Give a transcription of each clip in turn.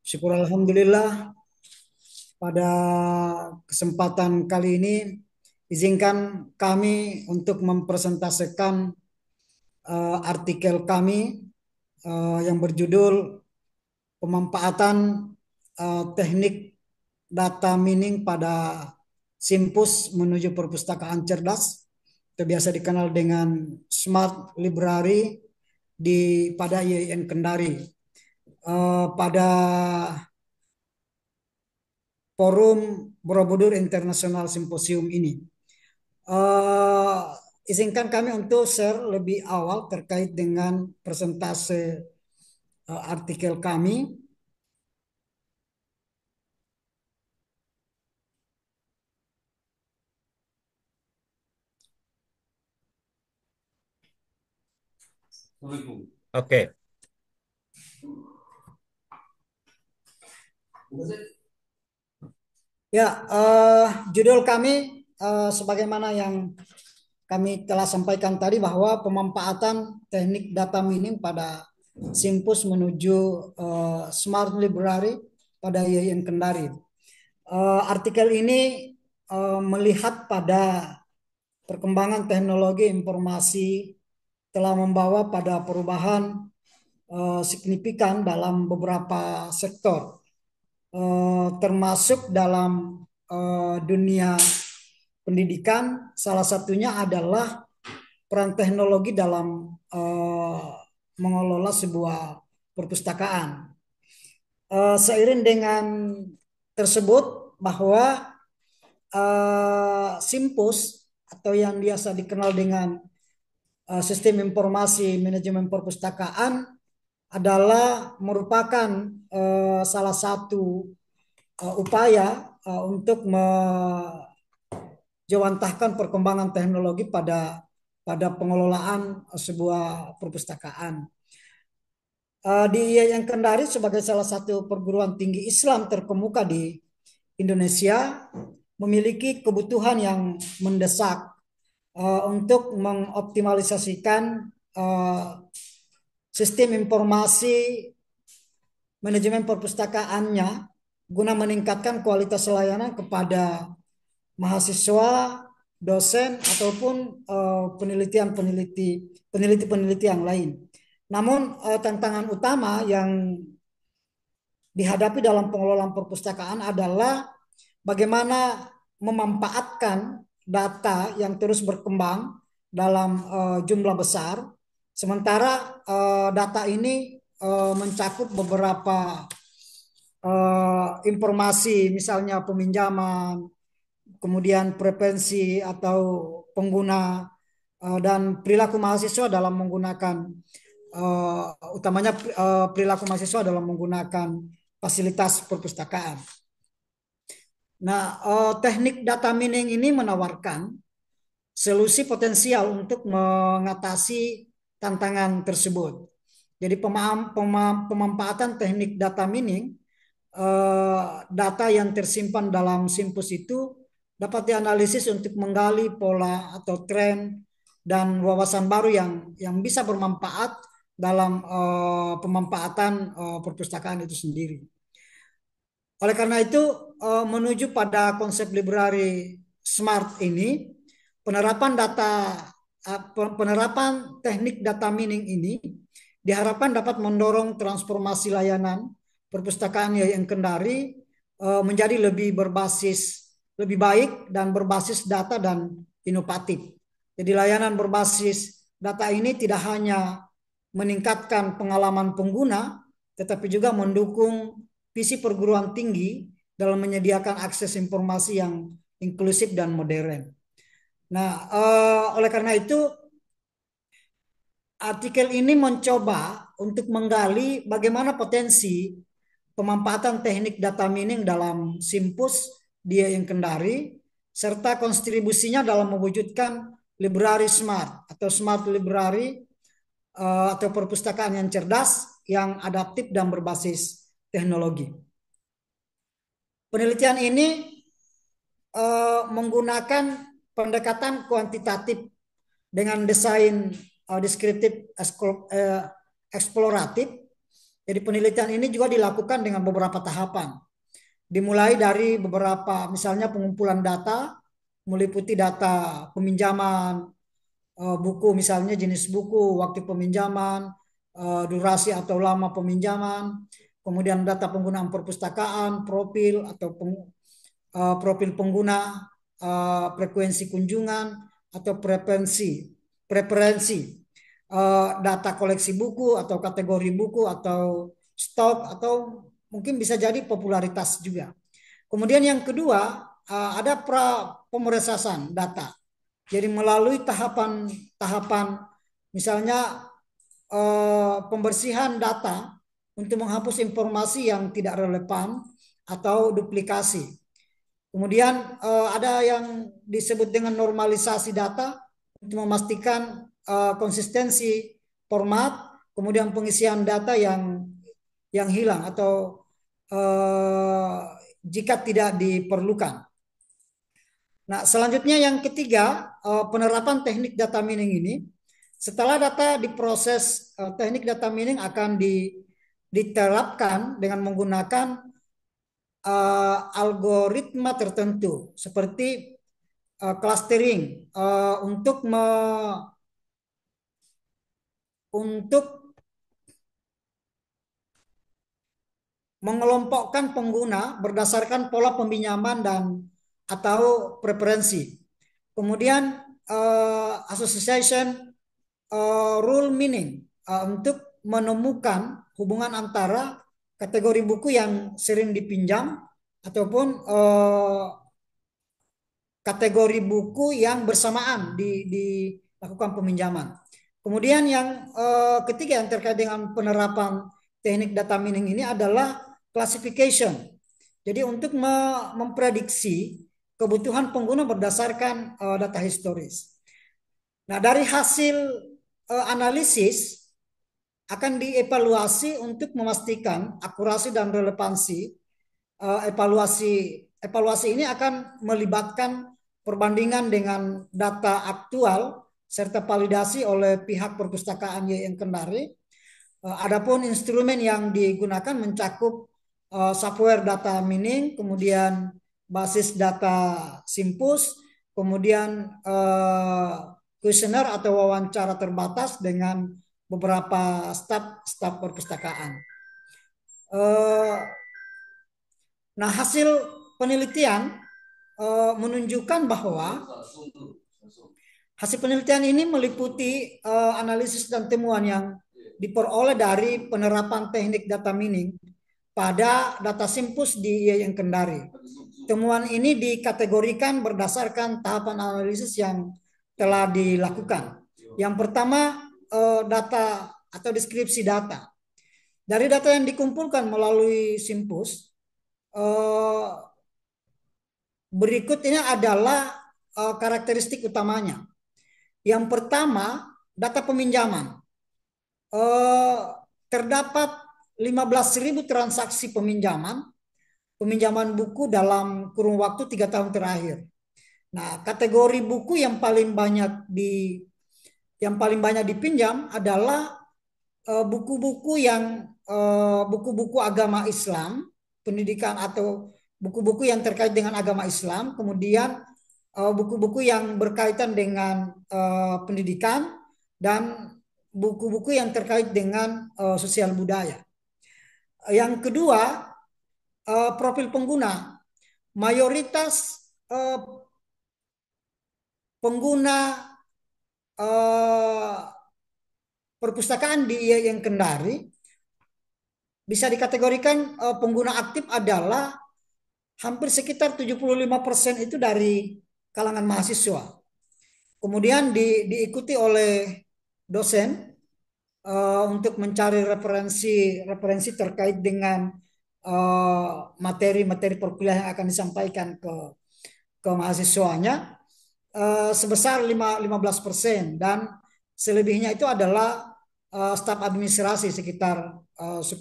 Syukur Alhamdulillah pada kesempatan kali ini izinkan kami untuk mempresentasikan artikel kami yang berjudul pemanfaatan teknik data mining pada Simpus menuju perpustakaan cerdas atau biasa dikenal dengan Smart Library pada IAIN Kendari. Pada Forum Borobudur International Symposium ini. Eh, Izinkan kami untuk share lebih awal terkait dengan presentase artikel kami. Oke, Ya, judul kami sebagaimana yang kami telah sampaikan tadi bahwa pemanfaatan teknik data mining pada Simpus menuju Smart Library pada IAIN Kendari. Artikel ini melihat pada perkembangan teknologi informasi telah membawa pada perubahan signifikan dalam beberapa sektor, termasuk dalam dunia pendidikan. Salah satunya adalah peran teknologi dalam mengelola sebuah perpustakaan. Seiring dengan tersebut bahwa Simpus atau yang biasa dikenal dengan sistem informasi manajemen perpustakaan adalah merupakan salah satu upaya untuk menjawantahkan perkembangan teknologi pada pengelolaan sebuah perpustakaan. Di yang Kendari sebagai salah satu perguruan tinggi Islam terkemuka di Indonesia memiliki kebutuhan yang mendesak untuk mengoptimalisasikan sistem informasi manajemen perpustakaannya guna meningkatkan kualitas layanan kepada mahasiswa, dosen ataupun peneliti-peneliti yang lain. Namun tantangan utama yang dihadapi dalam pengelolaan perpustakaan adalah bagaimana memanfaatkan data yang terus berkembang dalam jumlah besar, sementara data ini mencakup beberapa informasi, misalnya peminjaman, kemudian preferensi atau pengguna dan perilaku mahasiswa dalam menggunakan utamanya perilaku mahasiswa dalam menggunakan fasilitas perpustakaan. Nah, teknik data mining ini menawarkan solusi potensial untuk mengatasi tantangan tersebut. Jadi pemanfaatan teknik data mining, data yang tersimpan dalam Simpus itu dapat dianalisis untuk menggali pola atau tren dan wawasan baru yang bisa bermanfaat dalam pemanfaatan perpustakaan itu sendiri. Oleh karena itu, menuju pada konsep library smart ini, penerapan teknik data mining ini diharapkan dapat mendorong transformasi layanan perpustakaan yang Kendari menjadi lebih baik dan berbasis data dan inovatif. Jadi layanan berbasis data ini tidak hanya meningkatkan pengalaman pengguna, tetapi juga mendukung visi perguruan tinggi dalam menyediakan akses informasi yang inklusif dan modern. Nah, oleh karena itu, artikel ini mencoba untuk menggali bagaimana potensi pemanfaatan teknik data mining dalam Simpus dia yang Kendari, serta kontribusinya dalam mewujudkan library smart atau smart library atau perpustakaan yang cerdas, yang adaptif dan berbasis teknologi. Penelitian ini menggunakan pendekatan kuantitatif dengan desain deskriptif eksploratif Jadi penelitian ini juga dilakukan dengan beberapa tahapan. Dimulai dari beberapa misalnya pengumpulan data, meliputi data peminjaman buku, misalnya jenis buku, waktu peminjaman, durasi atau lama peminjaman, kemudian data penggunaan perpustakaan, profil atau profil pengguna, frekuensi kunjungan atau preferensi, data koleksi buku atau kategori buku atau stok atau mungkin bisa jadi popularitas juga. Kemudian yang kedua ada pemrosesan data. Jadi melalui tahapan-tahapan misalnya pembersihan data untuk menghapus informasi yang tidak relevan atau duplikasi. Kemudian ada yang disebut dengan normalisasi data untuk memastikan konsistensi format, kemudian pengisian data yang hilang atau eh, jika tidak diperlukan. Nah, selanjutnya yang ketiga, penerapan teknik data mining ini. Setelah data diproses, teknik data mining akan diterapkan dengan menggunakan algoritma tertentu seperti clustering untuk mengelompokkan pengguna berdasarkan pola peminjaman dan atau preferensi. Kemudian association rule meaning untuk menemukan hubungan antara kategori buku yang sering dipinjam ataupun kategori buku yang bersamaan dilakukan peminjaman. Kemudian yang ketiga yang terkait dengan penerapan teknik data mining ini adalah classification. Jadi untuk memprediksi kebutuhan pengguna berdasarkan data historis. Nah, dari hasil analisis akan dievaluasi untuk memastikan akurasi dan relevansi. Evaluasi ini akan melibatkan perbandingan dengan data aktual serta validasi oleh pihak perpustakaan YN Kendari. Adapun instrumen yang digunakan mencakup software data mining, kemudian basis data Simpus, kemudian kuesioner atau wawancara terbatas dengan beberapa staf perpustakaan. Nah, hasil penelitian menunjukkan bahwa hasil penelitian ini meliputi analisis dan temuan yang diperoleh dari penerapan teknik data mining pada data Simpus di IAIN Kendari. Temuan ini dikategorikan berdasarkan tahapan analisis yang telah dilakukan. Yang pertama, data atau deskripsi data. Dari data yang dikumpulkan melalui Simpus, berikut ini adalah karakteristik utamanya. Yang pertama, data peminjaman. Terdapat 15.000 transaksi peminjaman buku dalam kurun waktu 3 tahun terakhir. Nah, kategori buku yang paling banyak dipinjam adalah buku-buku buku-buku agama Islam, pendidikan atau buku-buku yang terkait dengan agama Islam, kemudian buku-buku yang berkaitan dengan pendidikan dan buku-buku yang terkait dengan sosial budaya. Yang kedua, profil pengguna. Mayoritas pengguna perpustakaan di IAIN Kendari bisa dikategorikan pengguna aktif adalah hampir sekitar 75% itu dari kalangan mahasiswa. Kemudian diikuti oleh dosen untuk mencari referensi terkait dengan materi-materi perkuliahan yang akan disampaikan ke mahasiswanya sebesar 15% dan selebihnya itu adalah staf administrasi sekitar 10%.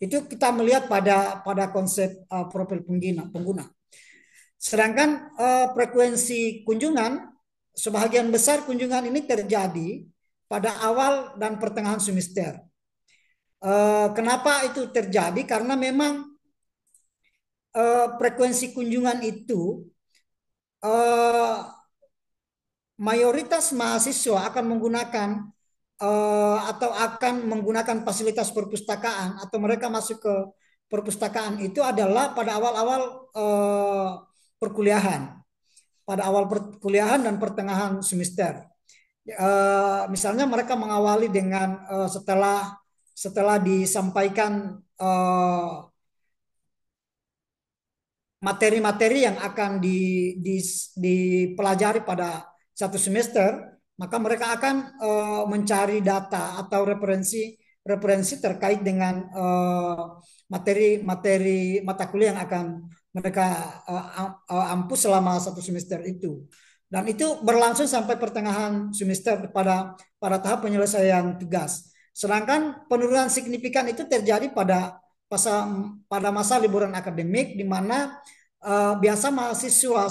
Itu kita melihat pada konsep profil pengguna. Sedangkan frekuensi kunjungan, sebagian besar kunjungan ini terjadi pada awal dan pertengahan semester. Kenapa itu terjadi? Karena memang frekuensi kunjungan itu eh, mayoritas mahasiswa akan menggunakan atau akan menggunakan fasilitas perpustakaan atau mereka masuk ke perpustakaan itu adalah pada awal-awal perkuliahan, pada awal perkuliahan dan pertengahan semester. Misalnya mereka mengawali dengan setelah disampaikan materi-materi yang akan dipelajari pada satu semester, maka mereka akan mencari data atau referensi terkait dengan materi-materi mata kuliah yang akan mereka ampu selama satu semester itu. Dan itu berlangsung sampai pertengahan semester pada tahap penyelesaian tugas. Sedangkan penurunan signifikan itu terjadi pada masa liburan akademik, di mana biasa mahasiswa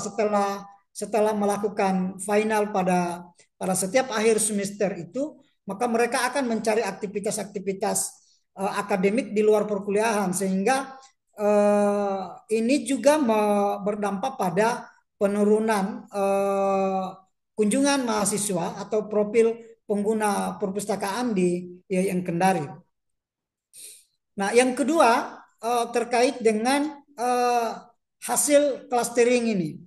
setelah melakukan final pada setiap akhir semester itu, maka mereka akan mencari aktivitas-aktivitas akademik di luar perkuliahan, sehingga ini juga berdampak pada penurunan kunjungan mahasiswa atau profil pengguna perpustakaan di IAIN Kendari. Nah, yang kedua terkait dengan hasil clustering ini.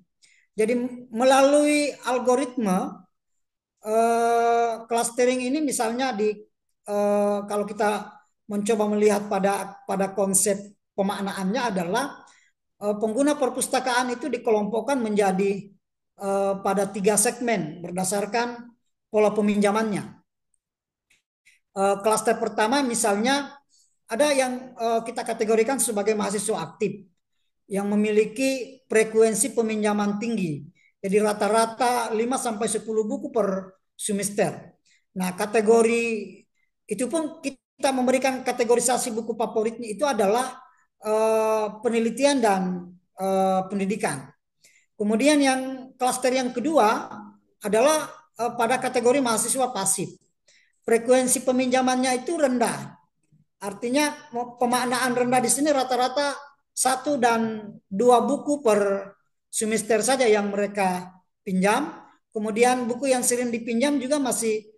Jadi melalui algoritma clustering ini, misalnya kalau kita mencoba melihat pada konsep pemaknaannya adalah pengguna perpustakaan itu dikelompokkan menjadi pada 3 segmen berdasarkan pola peminjamannya. Klaster pertama misalnya ada yang kita kategorikan sebagai mahasiswa aktif yang memiliki frekuensi peminjaman tinggi. Jadi rata-rata 5 sampai 10 buku per semester. Nah, kategori itu pun kita memberikan kategorisasi buku favoritnya itu adalah penelitian dan pendidikan. Kemudian yang klaster yang kedua adalah pada kategori mahasiswa pasif. Frekuensi peminjamannya itu rendah. Artinya pemaknaan rendah di sini rata-rata 1 dan 2 buku per semester saja yang mereka pinjam. Kemudian buku yang sering dipinjam juga masih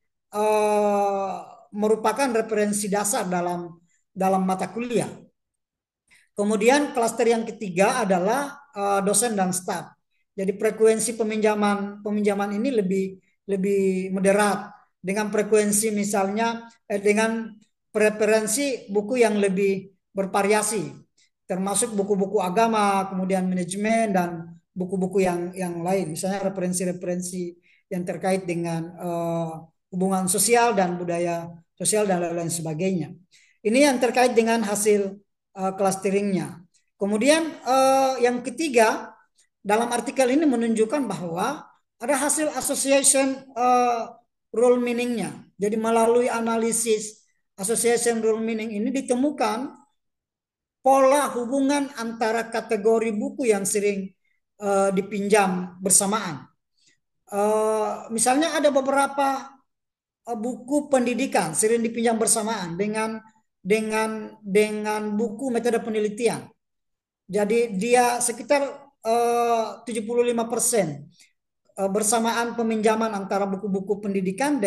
merupakan referensi dasar dalam mata kuliah. Kemudian klaster yang ketiga adalah dosen dan staf. Jadi frekuensi peminjaman ini lebih moderat, dengan frekuensi misalnya dengan preferensi buku yang lebih bervariasi, termasuk buku-buku agama, kemudian manajemen dan buku-buku yang lain, misalnya referensi-referensi yang terkait dengan hubungan sosial dan budaya sosial dan lain-lain sebagainya. Ini yang terkait dengan hasil clusteringnya. Kemudian yang ketiga, dalam artikel ini menunjukkan bahwa ada hasil association rule meaningnya. Jadi melalui analisis association rule meaning ini ditemukan pola hubungan antara kategori buku yang sering dipinjam bersamaan. Misalnya ada beberapa buku pendidikan sering dipinjam bersamaan dengan buku metode penelitian. Jadi dia sekitar 75% bersamaan peminjaman antara buku-buku pendidikan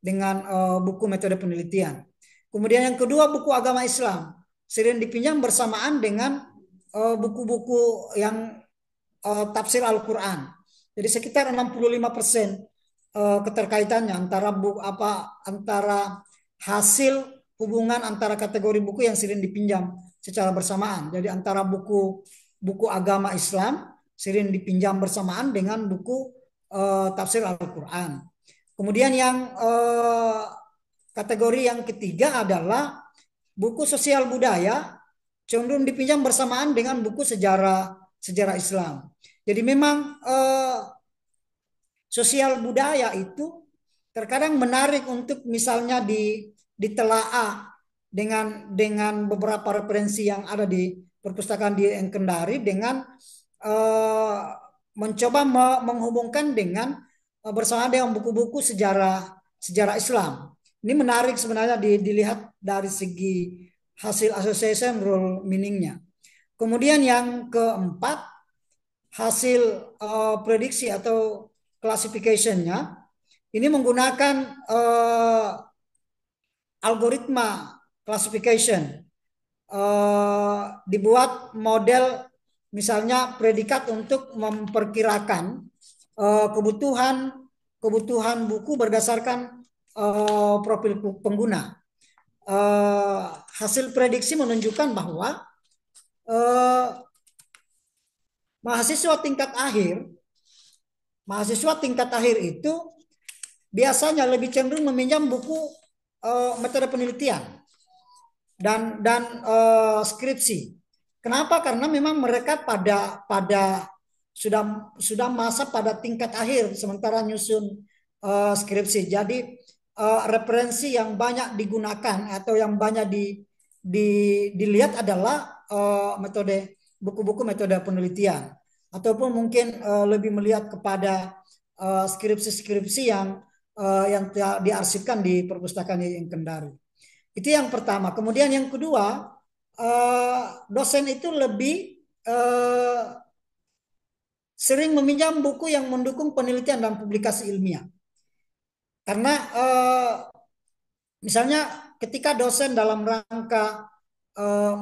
dengan buku metode penelitian. Kemudian yang kedua, buku agama Islam sering dipinjam bersamaan dengan buku-buku yang tafsir Al-Quran. Jadi sekitar 65% keterkaitannya antara hasil hubungan antara kategori buku yang sering dipinjam secara bersamaan. Jadi antara buku agama Islam sering dipinjam bersamaan dengan buku tafsir Al-Quran. Kemudian yang kategori yang ketiga adalah buku sosial budaya cenderung dipinjam bersamaan dengan buku sejarah Islam. Jadi memang sosial budaya itu terkadang menarik untuk misalnya ditelaah dengan beberapa referensi yang ada di perpustakaan di Kendari, dengan mencoba menghubungkan dengan bersama dengan buku-buku sejarah Islam. Ini menarik sebenarnya dilihat dari segi hasil association rule meaningnya. Kemudian yang keempat, hasil prediksi atau classification-nya ini menggunakan algoritma classification. Dibuat model misalnya predikat untuk memperkirakan kebutuhan kebutuhan buku berdasarkan profil pengguna. Hasil prediksi menunjukkan bahwa eh, mahasiswa tingkat akhir mahasiswa tingkat akhir itu biasanya lebih cenderung meminjam buku metode penelitian dan skripsi. Kenapa? Karena memang mereka pada pada sudah masa pada tingkat akhir sementara nyusun skripsi. Jadi referensi yang banyak digunakan atau yang banyak di, dilihat adalah metode buku-buku metode penelitian ataupun mungkin lebih melihat kepada skripsi-skripsi yang diarsipkan di perpustakaan yang Kendari. Itu yang pertama. Kemudian yang kedua, dosen itu lebih sering meminjam buku yang mendukung penelitian dan publikasi ilmiah. Karena misalnya ketika dosen dalam rangka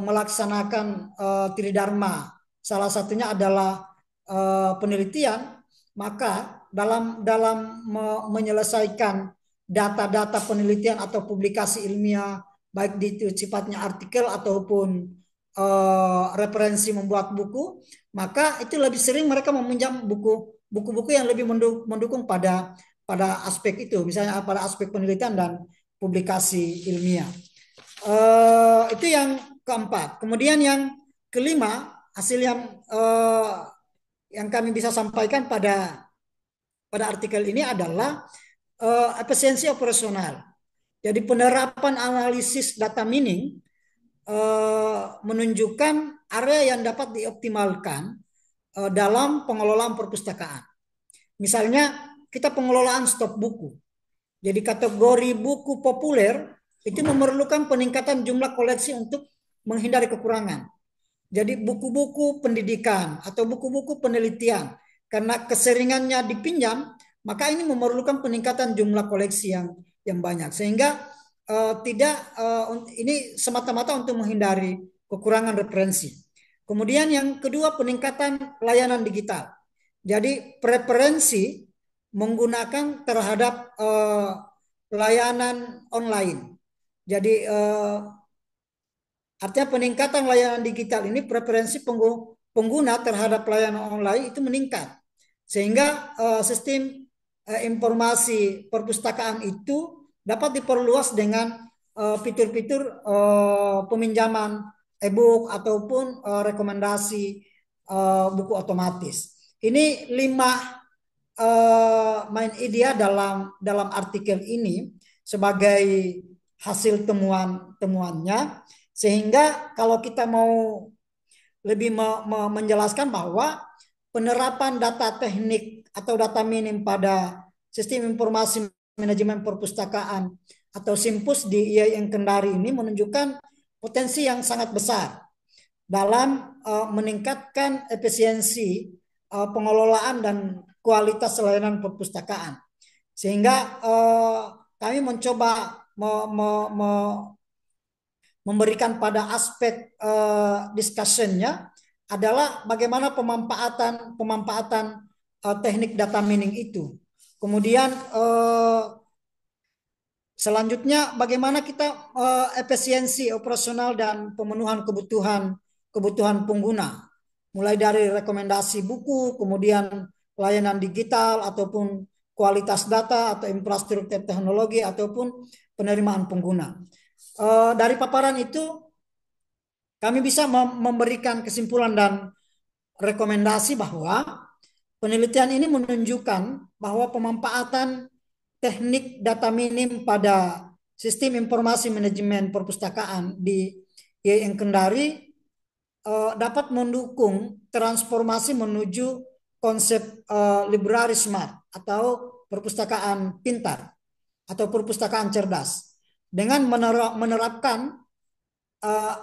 melaksanakan tridharma, salah satunya adalah penelitian, maka dalam dalam menyelesaikan data-data penelitian atau publikasi ilmiah, baik itu sifatnya artikel ataupun referensi membuat buku, maka itu lebih sering mereka meminjam buku-buku yang lebih mendukung pada pada aspek itu, misalnya pada aspek penelitian dan publikasi ilmiah. Itu yang keempat. Kemudian yang kelima, hasil yang kami bisa sampaikan pada pada artikel ini adalah efisiensi operasional. Jadi penerapan analisis data mining menunjukkan area yang dapat dioptimalkan dalam pengelolaan perpustakaan. Misalnya kita pengelolaan stok buku. Jadi kategori buku populer itu memerlukan peningkatan jumlah koleksi untuk menghindari kekurangan. Jadi buku-buku pendidikan atau buku-buku penelitian karena keseringannya dipinjam, maka ini memerlukan peningkatan jumlah koleksi yang banyak sehingga tidak ini semata-mata untuk menghindari kekurangan referensi. Kemudian yang kedua peningkatan layanan digital. Jadi preferensi menggunakan terhadap layanan online. Jadi artinya peningkatan layanan digital ini preferensi pengguna terhadap layanan online itu meningkat. Sehingga sistem informasi perpustakaan itu dapat diperluas dengan fitur-fitur peminjaman e-book ataupun rekomendasi buku otomatis. Ini 5 main idea dalam dalam artikel ini sebagai hasil temuannya sehingga kalau kita mau lebih menjelaskan bahwa penerapan data teknik atau data minim pada sistem informasi manajemen perpustakaan atau SIMPUS di IAIN Kendari ini menunjukkan potensi yang sangat besar dalam meningkatkan efisiensi pengelolaan dan kualitas layanan perpustakaan. Sehingga kami mencoba memberikan pada aspek discussionnya adalah bagaimana pemanfaatan teknik data mining itu. Kemudian selanjutnya bagaimana kita efisiensi operasional dan pemenuhan kebutuhan pengguna, mulai dari rekomendasi buku, kemudian layanan digital ataupun kualitas data atau infrastruktur teknologi ataupun penerimaan pengguna. Dari paparan itu kami bisa memberikan kesimpulan dan rekomendasi bahwa penelitian ini menunjukkan bahwa pemanfaatan teknik data minim pada sistem informasi manajemen perpustakaan di IAIN Kendari dapat mendukung transformasi menuju konsep library smart atau perpustakaan pintar. atau perpustakaan cerdas dengan menerapkan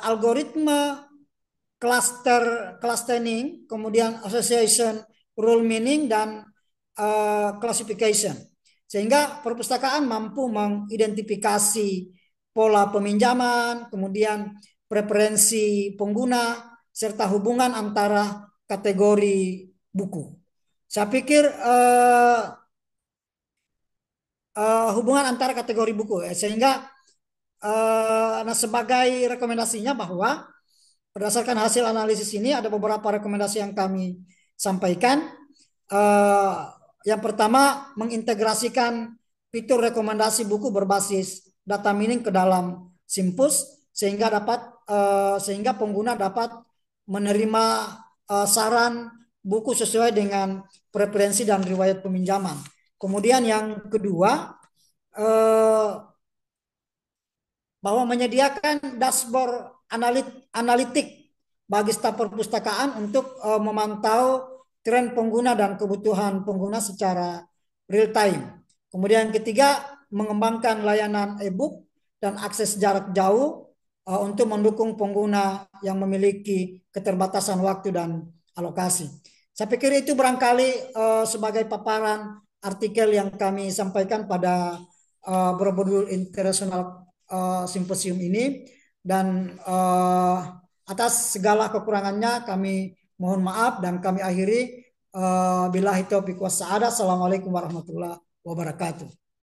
algoritma clustering, kemudian association, rule meaning, dan classification. Sehingga perpustakaan mampu mengidentifikasi pola peminjaman, kemudian preferensi pengguna, serta hubungan antara kategori buku. Saya pikir hubungan antara kategori buku, sehingga nah sebagai rekomendasinya bahwa berdasarkan hasil analisis ini ada beberapa rekomendasi yang kami sampaikan. Eh, yang pertama, mengintegrasikan fitur rekomendasi buku berbasis data mining ke dalam Simpus sehingga pengguna dapat menerima saran buku sesuai dengan preferensi dan riwayat peminjaman. Kemudian yang kedua, eh, bahwa menyediakan dashboard analitik bagi staf perpustakaan untuk memantau tren pengguna dan kebutuhan pengguna secara real time. Kemudian yang ketiga, mengembangkan layanan e-book dan akses jarak jauh untuk mendukung pengguna yang memiliki keterbatasan waktu dan alokasi. Saya pikir itu barangkali sebagai paparan artikel yang kami sampaikan pada Borobudur International Simposium ini, dan atas segala kekurangannya kami mohon maaf dan kami akhiri. Billahi taufiq was sa'adah. Assalamualaikum warahmatullahi wabarakatuh.